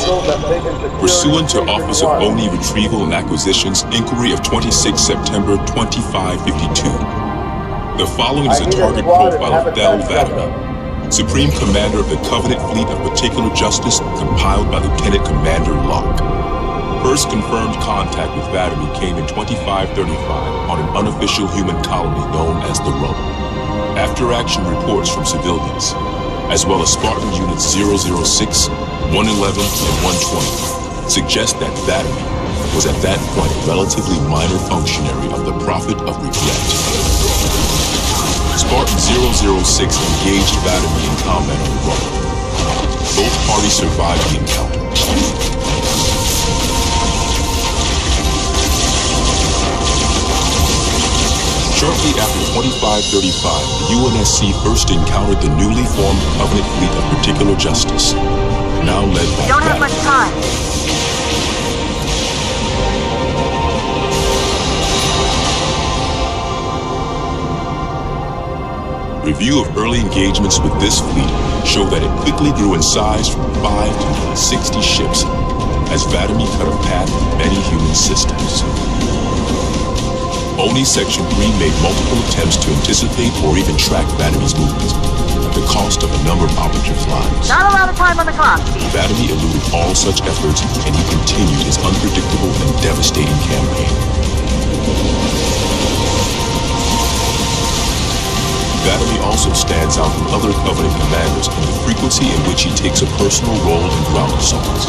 Pursuant to Office of ONI Retrieval and Acquisitions Inquiry of 26 September 2552, the following is a target profile of Thel Vadami, Supreme Commander of the Covenant Fleet of Particular Justice, compiled by Lieutenant Commander Locke. First confirmed contact with Vadami came in 2535 on an unofficial human colony known as the Rubble. After-action reports from civilians, as well as Spartan Units 006, 111, and 120, suggest that Vadami was at that point a relatively minor functionary of the Prophet of Regret. Spartan 006 engaged Vadami in combat on the Rubble. Both parties survived the encounter. Shortly after 2535, the UNSC first encountered the newly formed Covenant Fleet of Particular Justice, now led by... We don't have much time. Review of early engagements with this fleet show that it quickly grew in size from 5 to nearly 60 ships, as Vadami cut a path through many human systems. ONI Section 3 made multiple attempts to anticipate or even track Vadami's movements, at the cost of a number of operatives' lives. Not a lot of time on the clock, Steve. Vadami eluded all such efforts, and he continued his unpredictable and devastating campaign. Vadami also stands out from other Covenant commanders in the frequency in which he takes a personal role in ground assaults.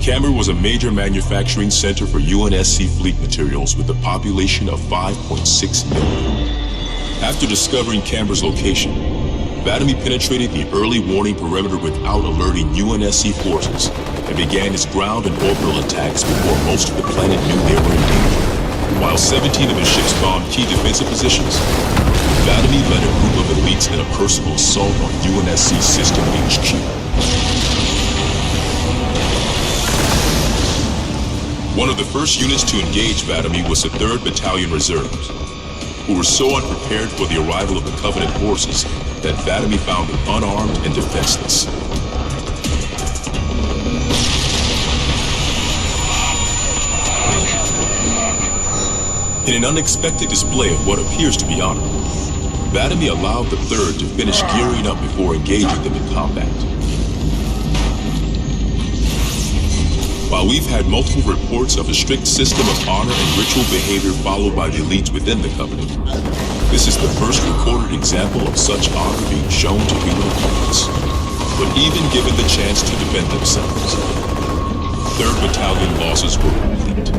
Camber was a major manufacturing center for UNSC fleet materials with a population of 5.6 million. After discovering Camber's location, Vadami penetrated the early warning perimeter without alerting UNSC forces and began his ground and orbital attacks before most of the planet knew they were in danger. While 17 of his ships bombed key defensive positions, Vadami led a group of elites in a personal assault on UNSC System HQ. One of the first units to engage Vadami was the 3rd Battalion Reserves, who were so unprepared for the arrival of the Covenant forces that Vadami found them unarmed and defenseless. In an unexpected display of what appears to be honor, Vadami allowed the 3rd to finish gearing up before engaging them in combat. While we've had multiple reports of a strict system of honor and ritual behavior followed by the elites within the Covenant, this is the first recorded example of such honor being shown to human opponents. But even given the chance to defend themselves, 3rd Battalion losses were complete.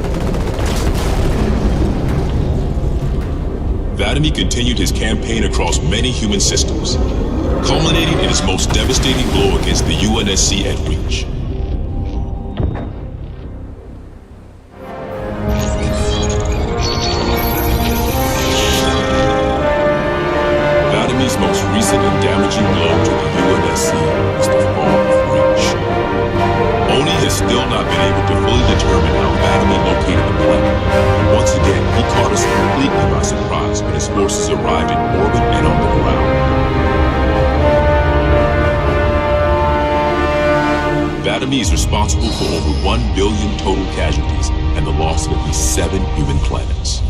Vadami continued his campaign across many human systems, culminating in his most devastating blow against the UNSC at Reach. Most recent and damaging blow to the UNSC is the fall of Reach. ONI has still not been able to fully determine how Vadami located the planet. Once again, he caught us completely by surprise when his forces arrived in orbit and on the ground. Vadami is responsible for over 1 billion total casualties and the loss of at least 7 human planets.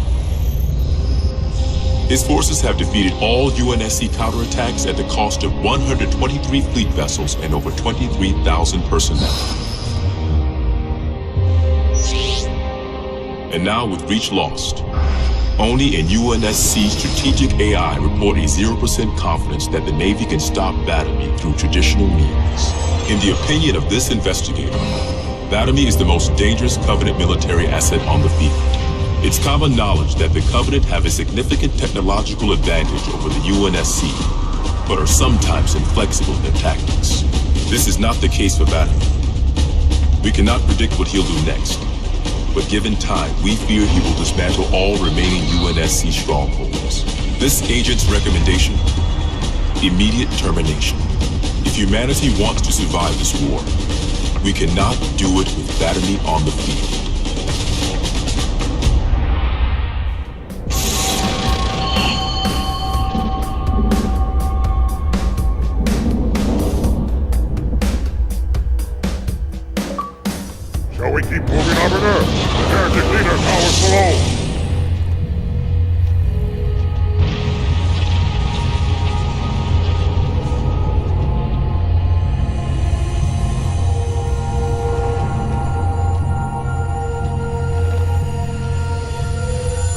His forces have defeated all UNSC counterattacks at the cost of 123 fleet vessels and over 23,000 personnel. And now with Reach lost, ONI and UNSC Strategic AI report a 0% confidence that the Navy can stop Vadami through traditional means. In the opinion of this investigator, Vadami is the most dangerous Covenant military asset on the field. It's common knowledge that the Covenant have a significant technological advantage over the UNSC, but are sometimes inflexible in their tactics. This is not the case for Vadami. We cannot predict what he'll do next, but given time, we fear he will dismantle all remaining UNSC strongholds. This agent's recommendation? Immediate termination. If humanity wants to survive this war, we cannot do it with Vadami on the field. We keep moving, Arbiter. The heretic leader towers below.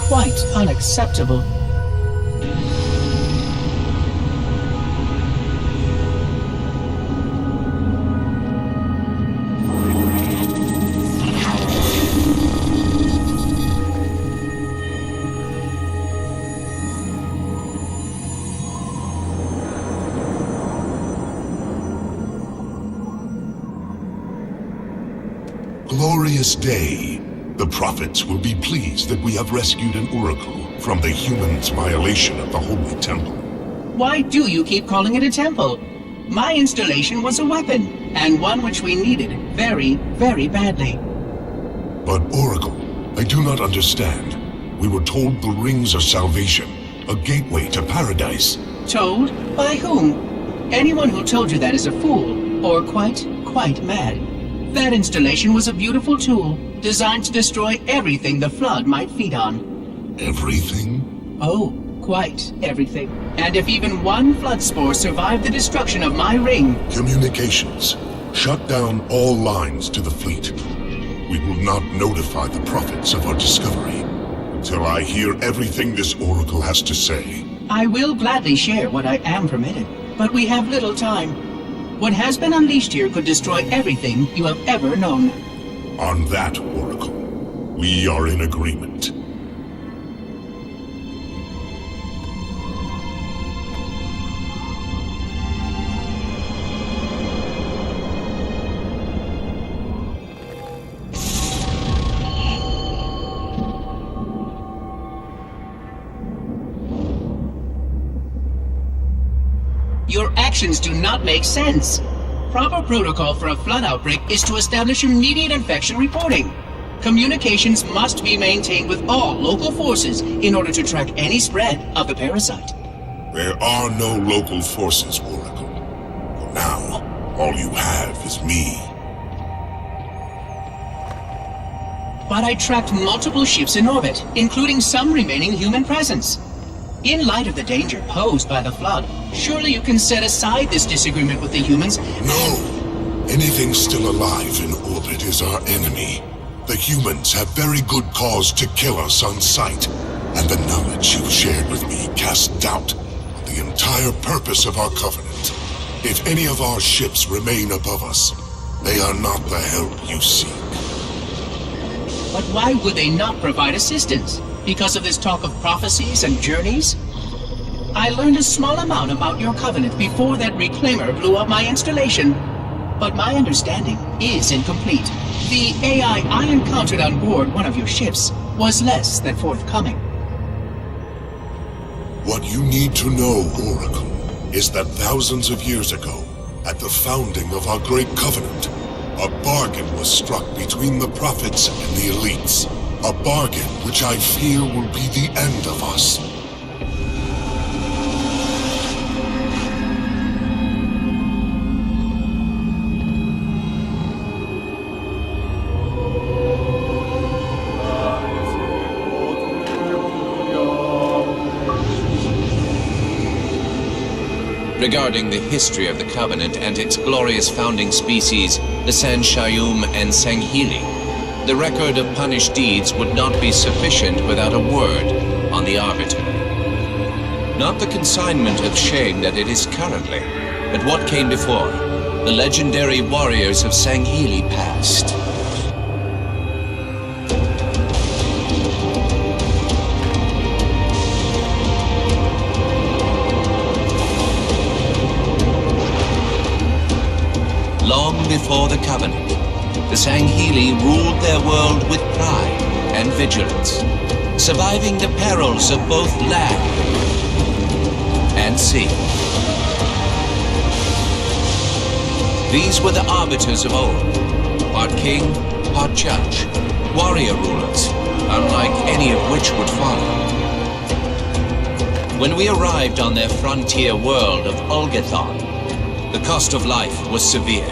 Quite unacceptable. Glorious day. The prophets will be pleased that we have rescued an oracle from the humans' violation of the Holy Temple. Why do you keep calling it a temple? My installation was a weapon, and one which we needed very, very badly. But Oracle, I do not understand. We were told the Rings of Salvation, a gateway to paradise. Told? By whom? Anyone who told you that is a fool, or quite mad. That installation was a beautiful tool, designed to destroy everything the Flood might feed on. Everything? Oh, quite everything. And if even one Flood spore survived the destruction of my ring... Communications. Shut down all lines to the fleet. We will not notify the prophets of our discovery until I hear everything this Oracle has to say. I will gladly share what I am permitted, but we have little time. What has been unleashed here could destroy everything you have ever known. On that, Oracle, we are in agreement. Your actions do not make sense. Proper protocol for a Flood outbreak is to establish immediate infection reporting. Communications must be maintained with all local forces in order to track any spread of the parasite. There are no local forces, Oracle. For now, all you have is me. But I tracked multiple ships in orbit, including some remaining human presence. In light of the danger posed by the Flood, surely you can set aside this disagreement with the humans. No! Anything still alive in orbit is our enemy. The humans have very good cause to kill us on sight, and the knowledge you've shared with me casts doubt on the entire purpose of our covenant. If any of our ships remain above us, they are not the help you seek. But why would they not provide assistance? Because of this talk of prophecies and journeys? I learned a small amount about your covenant before that reclaimer blew up my installation, but my understanding is incomplete. The AI I encountered on board one of your ships was less than forthcoming. What you need to know, Oracle, is that thousands of years ago, at the founding of our great covenant, a bargain was struck between the prophets and the elites. A bargain which I fear will be the end of us. Regarding the history of the Covenant and its glorious founding species, the Sanshayum and Sanghili, the record of punished deeds would not be sufficient without a word on the Arbiter. Not the consignment of shame that it is currently, but what came before, the legendary warriors of Sanghili past. Long before the Covenant, the Sanghili ruled their world with pride and vigilance, surviving the perils of both land and sea. These were the arbiters of old, part king, part judge, warrior rulers, unlike any of which would follow. When we arrived on their frontier world of Olgathon, the cost of life was severe.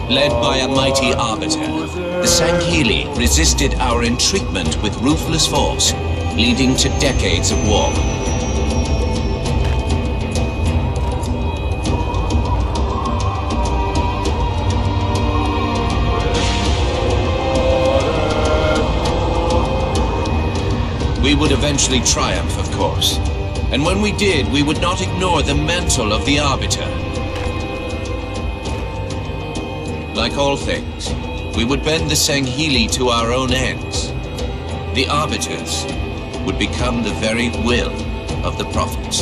Led by a mighty arbiter, the Sangheli resisted our entreatment with ruthless force, leading to decades of war. We would eventually triumph, of course. And when we did, we would not ignore the mantle of the Arbiter. Like all things, we would bend the Sangheli to our own ends. The Arbiters would become the very will of the Prophets.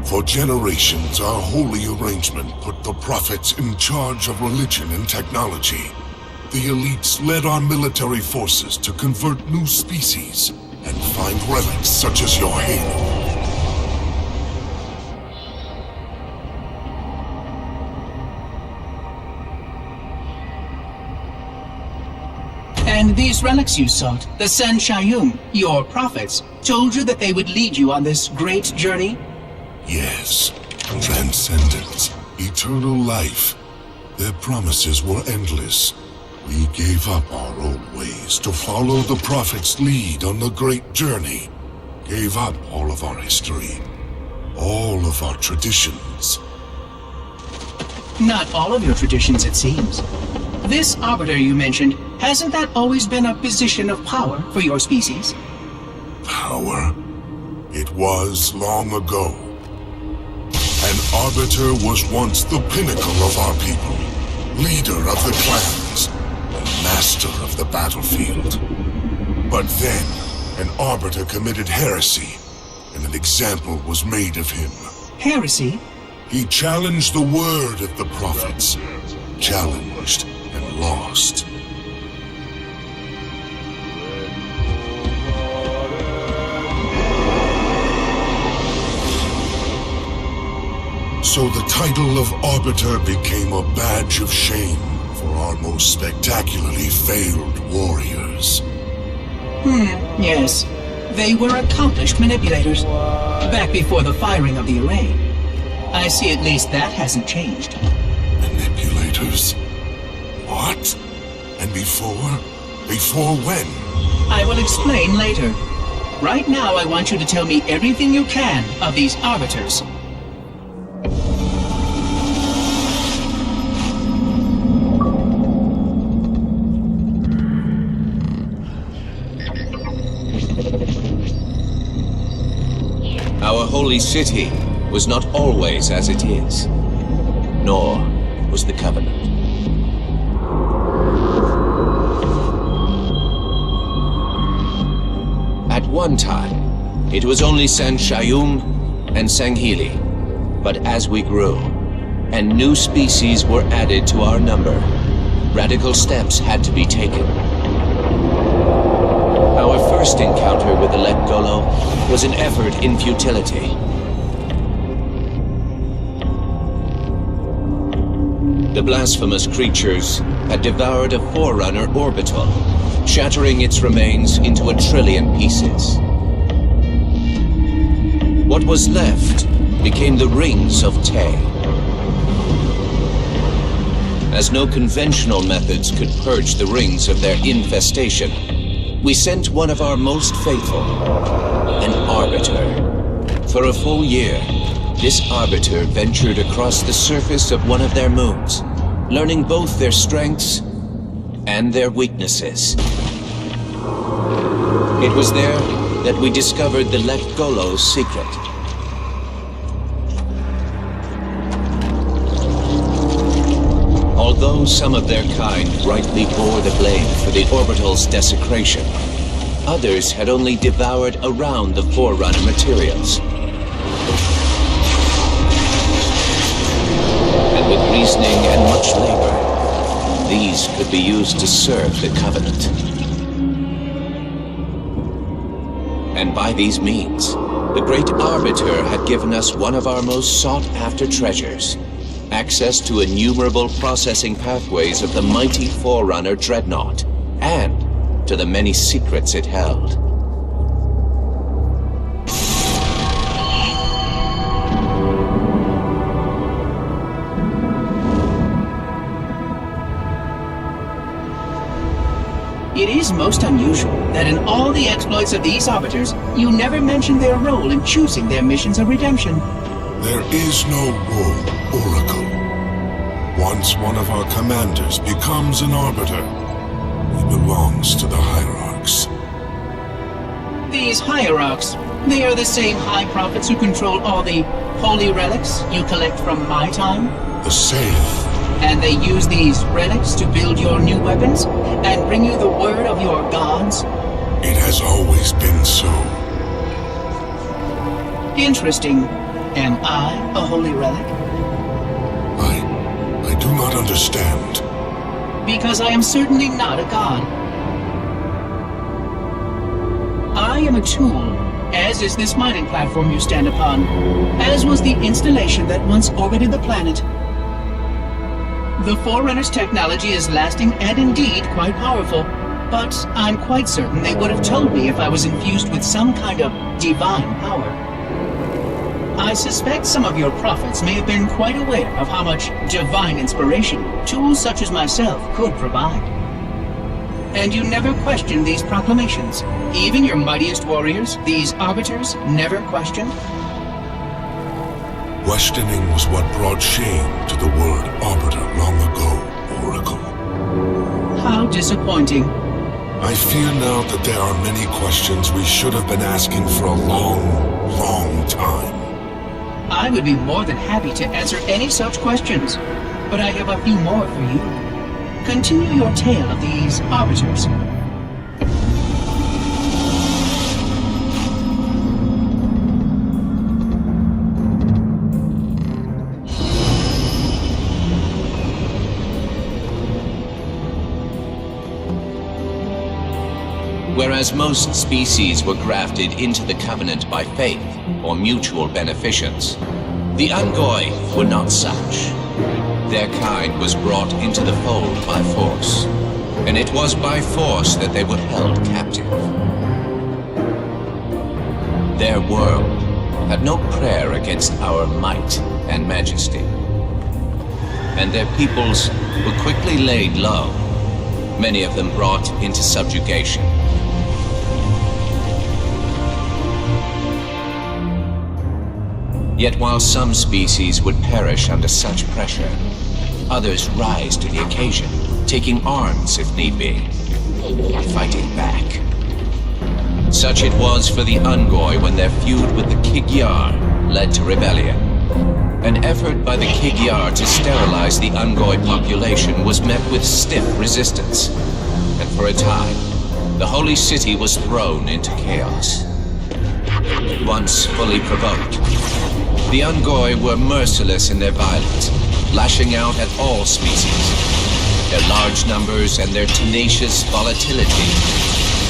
For generations, our holy arrangement put the prophets in charge of religion and technology. The elites led our military forces to convert new species and find relics such as your halo. And these relics you sought, the Sanshayum, your prophets, told you that they would lead you on this great journey? Yes, transcendence, eternal life. Their promises were endless. We gave up our old ways to follow the Prophet's lead on the great journey. Gave up all of our history, all of our traditions. Not all of your traditions, it seems. This Arbiter you mentioned, hasn't that always been a position of power for your species? Power? It was long ago. An Arbiter was once the pinnacle of our people, leader of the clans, and master of the battlefield. But then, an Arbiter committed heresy, and an example was made of him. Heresy? He challenged the word of the prophets, challenged and lost. So the title of Arbiter became a badge of shame for our most spectacularly failed warriors. Yes. They were accomplished manipulators. Back before the firing of the array. I see at least that hasn't changed. Manipulators? What? And before? Before when? I will explain later. Right now, I want you to tell me everything you can of these Arbiters. Our holy city was not always as it is, nor was the Covenant. At one time, it was only Sanshayum and Sangheli, but as we grew, and new species were added to our number, radical steps had to be taken. Our first encounter with the Let Golo was an effort in futility. The blasphemous creatures had devoured a Forerunner orbital, shattering its remains into 1 trillion pieces. What was left became the Rings of Te. As no conventional methods could purge the rings of their infestation, we sent one of our most faithful, an Arbiter. For a full year, this Arbiter ventured across the surface of one of their moons, learning both their strengths and their weaknesses. It was there that we discovered the Let Golo's secret. Although some of their kind rightly bore the blame for the orbital's desecration, others had only devoured around the Forerunner materials. And with reasoning and much labor, these could be used to serve the Covenant. And by these means, the great Arbiter had given us one of our most sought-after treasures, access to innumerable processing pathways of the mighty Forerunner Dreadnought and to the many secrets it held. It is most unusual that in all the exploits of these Arbiters, you never mention their role in choosing their missions of redemption. There is no rule, Oracle. Once one of our commanders becomes an Arbiter, he belongs to the Hierarchs. These Hierarchs, they are the same High Prophets who control all the holy relics you collect from my time? The same. And they use these relics to build your new weapons and bring you the word of your gods? It has always been so. Interesting. Am I a holy relic? I do not understand. Because I am certainly not a god. I am a tool, as is this mining platform you stand upon, as was the installation that once orbited the planet. The Forerunner's technology is lasting and indeed quite powerful, but I'm quite certain they would have told me if I was infused with some kind of divine power. I suspect some of your prophets may have been quite aware of how much divine inspiration tools such as myself could provide. And you never questioned these proclamations. Even your mightiest warriors, these Arbiters, never questioned? Questioning was what brought shame to the word Arbiter long ago, Oracle. How disappointing. I fear now that there are many questions we should have been asking for a long, long time. I would be more than happy to answer any such questions, but I have a few more for you. Continue your tale of these Arbiters. Whereas most species were grafted into the Covenant by faith or mutual beneficence, the Ungoi were not such. Their kind was brought into the fold by force, and it was by force that they were held captive. Their world had no prayer against our might and majesty, and their peoples were quickly laid low, many of them brought into subjugation. Yet while some species would perish under such pressure, others rise to the occasion, taking arms if need be, fighting back. Such it was for the Ungoi when their feud with the Kig-Yar led to rebellion. An effort by the Kig-Yar to sterilize the Ungoi population was met with stiff resistance, and for a time, the holy city was thrown into chaos. Once fully provoked, the Ungoi were merciless in their violence, lashing out at all species. Their large numbers and their tenacious volatility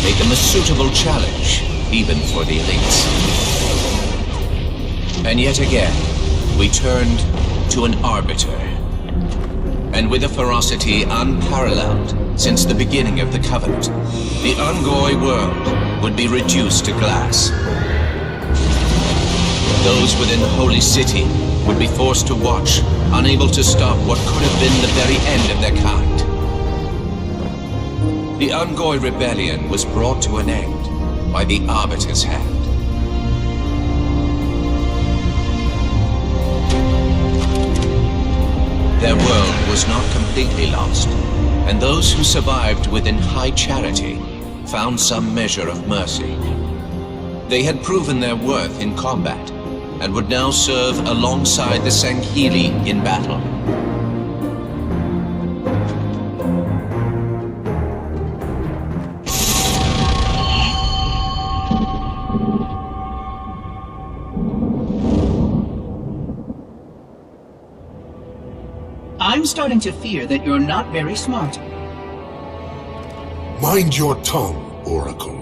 made them a suitable challenge, even for the elites. And yet again, we turned to an Arbiter. And with a ferocity unparalleled since the beginning of the Covenant, the Ungoi world would be reduced to glass. Those within the Holy City would be forced to watch, unable to stop what could have been the very end of their kind. The Ungoi rebellion was brought to an end by the Arbiter's hand. Their world was not completely lost, and those who survived within high charity found some measure of mercy. They had proven their worth in combat, and would now serve alongside the Sanghili in battle. I'm starting to fear that you're not very smart. Mind your tongue, Oracle.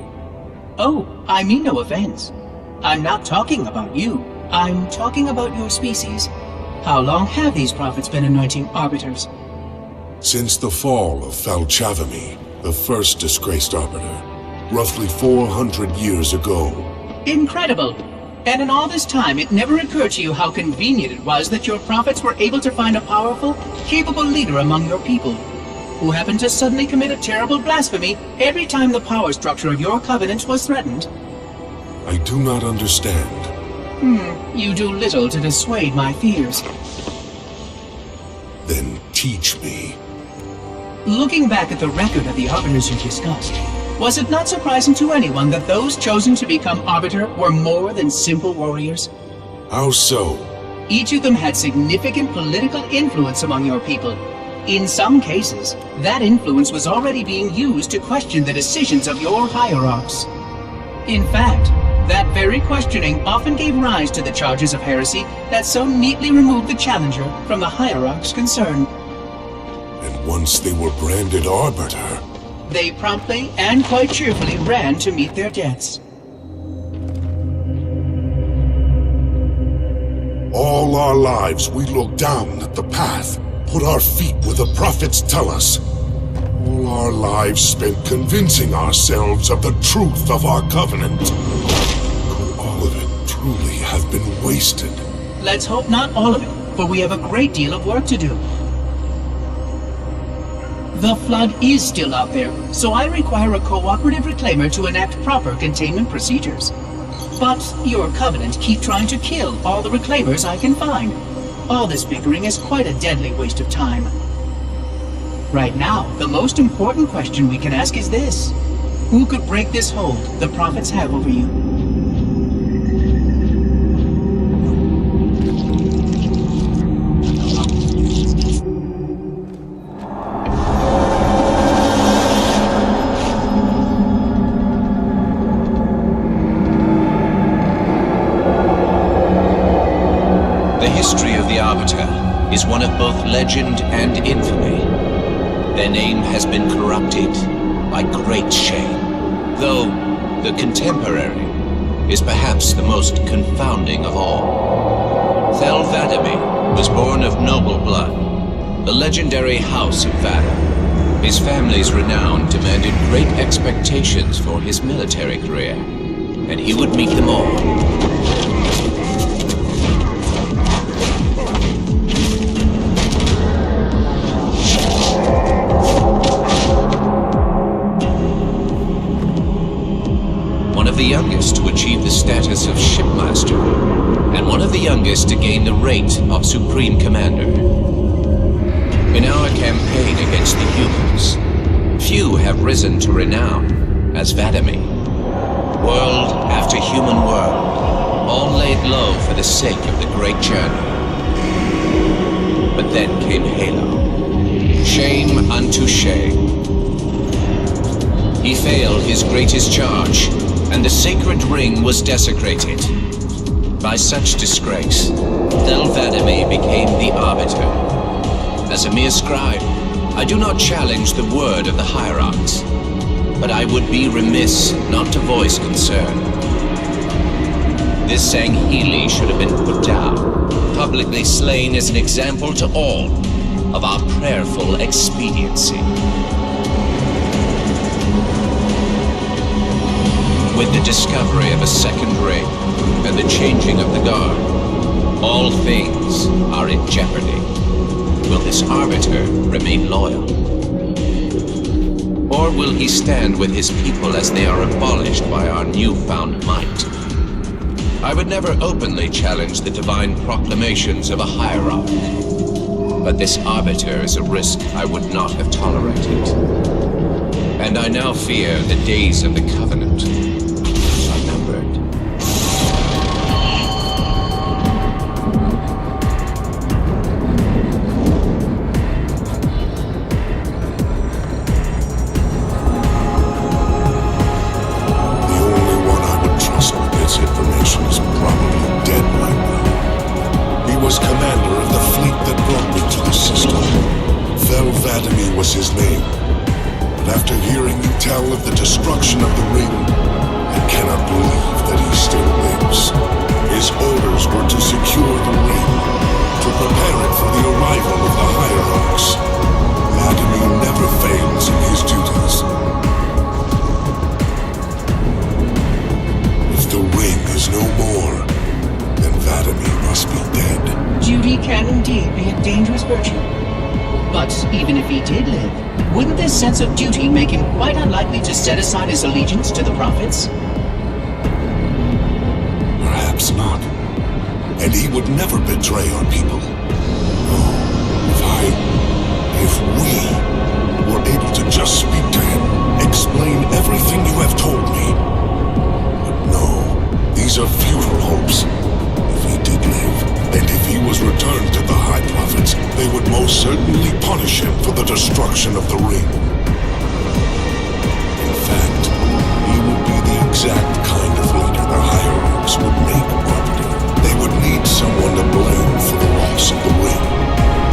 Oh, I mean no offense. I'm not talking about you. I'm talking about your species. How long have these prophets been anointing Arbiters? Since the fall of Falchavami, The first disgraced Arbiter, roughly 400 years ago. Incredible! And in all this time, it never occurred to you how convenient it was that your prophets were able to find a powerful, capable leader among your people, who happened to suddenly commit a terrible blasphemy every time the power structure of your covenant was threatened. I do not understand. You do little to dissuade my fears. Then teach me. Looking back at the record of the Arbiters you discussed, was it not surprising to anyone that those chosen to become Arbiter were more than simple warriors? How so? Each of them had significant political influence among your people. In some cases, that influence was already being used to question the decisions of your hierarchs. In fact, that very questioning often gave rise to the charges of heresy that so neatly removed the challenger from the hierarch's concern. And once they were branded Arbiter, they promptly and quite cheerfully ran to meet their deaths. all our lives we look down at the path, put our feet where the prophets tell us. All our lives spent convincing ourselves of the truth of our covenant. Could all of it truly have been wasted? Let's hope not all of it, for we have a great deal of work to do. The Flood is still out there, so I require a cooperative reclaimer to enact proper containment procedures. But your Covenant keep trying to kill all the reclaimers I can find. All this bickering is quite a deadly waste of time. Right now, the most important question we can ask is this. Who could break this hold the prophets have over you? Is one of both legend and infamy. Their name has been corrupted by great shame, though the contemporary is perhaps the most confounding of all. Thel 'Vadamee was born of noble blood, the legendary House of Vada. His family's renown demanded great expectations for his military career, and he would meet them all. The youngest to achieve the status of shipmaster, and one of the youngest to gain the rate of supreme commander. In our campaign against the humans, few have risen to renown as 'Vadamee. World after human world, all laid low for the sake of the great journey. But then came Halo. Shame unto shame. He failed his greatest charge, and the sacred ring was desecrated. By such disgrace, Thel 'Vadamee became the Arbiter. As a mere scribe, I do not challenge the word of the hierarchs, but I would be remiss not to voice concern. This Sangheili should have been put down, publicly slain as an example to all of our prayerful expediency. With the discovery of a second ring and the changing of the guard, all things are in jeopardy. Will this Arbiter remain loyal? Or will he stand with his people as they are abolished by our newfound might? I would never openly challenge the divine proclamations of a hierarch, but this Arbiter is a risk I would not have tolerated. And I now fear the days of the Covenant. Vladimir never fails in his duties. If the ring is no more, then Vladimir must be dead. Duty can indeed be a dangerous virtue. But even if he did live, wouldn't this sense of duty make him quite unlikely to set aside his allegiance to the prophets? Perhaps not. And he would never betray our people. No, if we were able to just speak to him, explain everything you have told me. But no, these are futile hopes. If he did live, and if he was returned to the High Prophets, they would most certainly punish him for the destruction of the ring. In fact, he would be the exact kind of leader the hierarchs would make arbiter. They would need someone to blame for the loss of the ring.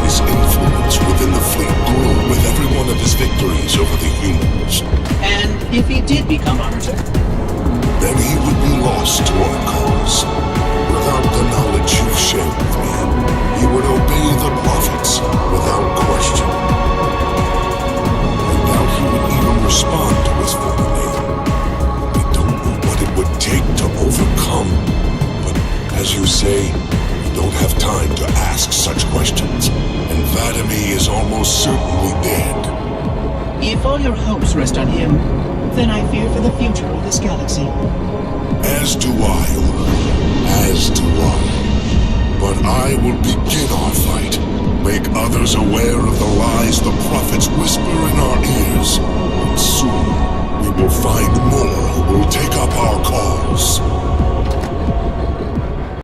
His influence within the fleet grew with every one of his victories over the humans. And if he did become arbiter? Then he would be lost to our cause. Without the knowledge you've shared with me, he would obey the prophets without question. I doubt he would even respond to his former name. I don't know what it would take to overcome, but as you say, we don't have time to ask such questions, and Vladimir is almost certainly dead. If all your hopes rest on him, then I fear for the future of this galaxy. As do I, as do I. But I will begin our fight. Make others aware of the lies the prophets whisper in our ears. And soon we will find more